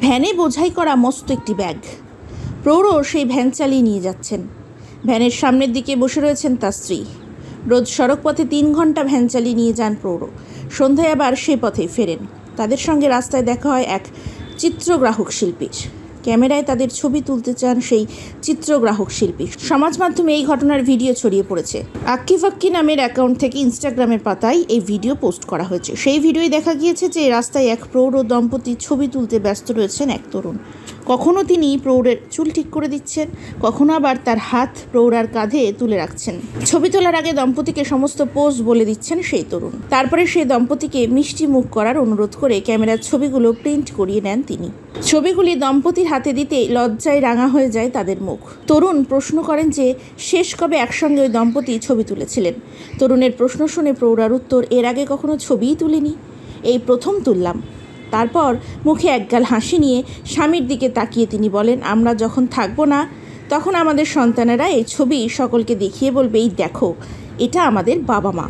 ভ্যানে বোঝাই করা মস্ত একটি ব্যাগ। প্রৌঢ় সেই ভ্যান চালিয়ে নিয়ে যাচ্ছেন। ভ্যানের সামনের দিকে বসে রয়েছেন তার স্ত্রী। রোজ সড়ক পথে 3 ঘন্টা ভ্যান চালিয়ে নিয়ে যান প্রৌঢ়। সন্ধ্যায় আবার সেই পথেই ফেরেন। তাদের সঙ্গে রাস্তায় দেখা হয় এক চিত্রগ্রাহক শিল্পীর। ক্যামেরায় তাদের ছবি তুলতে চান সেই চিত্রগ্রাহক শিল্পী। সমাজ মাধ্যমে এই ঘটনার ভিডিও ছড়িয়ে পড়েছে। আক্কি ফাক্কি নামের অ্যাকাউন্ট থেকে ইনস্টাগ্রামের পাতায় এই ভিডিও পোস্ট করা হয়েছে। সেই ভিডিওয় দেখা গিয়েছে যে রাস্তায় এক প্রৌঢ় দম্পতির ছবি তুলতে ব্যস্ত রয়েছেন এক তরুণ। কখনো তিনি প্রৌঢ়ের চুল ঠিক করে দিচ্ছেন, কখনো আবার তার হাত প্রৌঢ়ার কাঁধে তুলে রাখছেন। ছবি তোলার আগে দম্পতিকে সমস্ত পোজ বলে দিচ্ছেন সেই তরুণ। তারপরে সেই দম্পতিকে মিষ্টি মুখ করার অনুরোধ করে ক্যামেরার ছবিগুলো প্রিন্ট করিয়ে নেন তিনি। ছবিগুলি দম্পতির হাতে দিতে লজ্জায় রাঙা হয়ে যায় তাদের মুখ। তরুণ প্রশ্ন করেন যে শেষ কবে একসঙ্গে ওই দম্পতি ছবি তুলেছিলেন। তরুণের প্রশ্ন শুনে প্রৌঢ়ার উত্তর, এর আগে কখনো ছবিই তুলিনি, এই প্রথম তুললাম। তারপর মুখে একগাল হাসি নিয়ে স্বামীর দিকে তাকিয়ে তিনি বলেন, আমরা যখন থাকবো না তখন আমাদের সন্তানেরা এই ছবি সকলকে দেখিয়ে বলবে, এই দেখো, এটা আমাদের বাবা মা।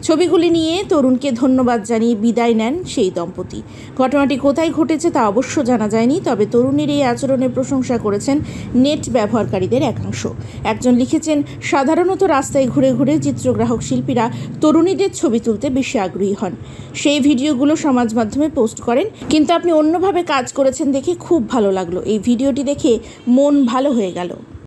ছবিগুলি নিয়ে তরুণকে ধন্যবাদ জানিয়ে বিদায় নেন সেই দম্পতি। ঘটনাটি কোথায় ঘটেছে তা অবশ্য জানা যায়নি, তবে তরুণীর এই আচরণের প্রশংসা করেছেন নেট ব্যবহারকারীদের একাংশ। একজন লিখেছেন, সাধারণত রাস্তায় ঘুরে ঘুরে চিত্রগ্রাহক শিল্পীরা তরুণীদের ছবি তুলতে বেশি আগ্রহী হন। সেই ভিডিওগুলো সমাজ মাধ্যমে পোস্ট করেন, কিন্তু আপনি অন্যভাবে কাজ করেছেন দেখে খুব ভালো লাগলো। এই ভিডিওটি দেখে মন ভালো হয়ে গেল।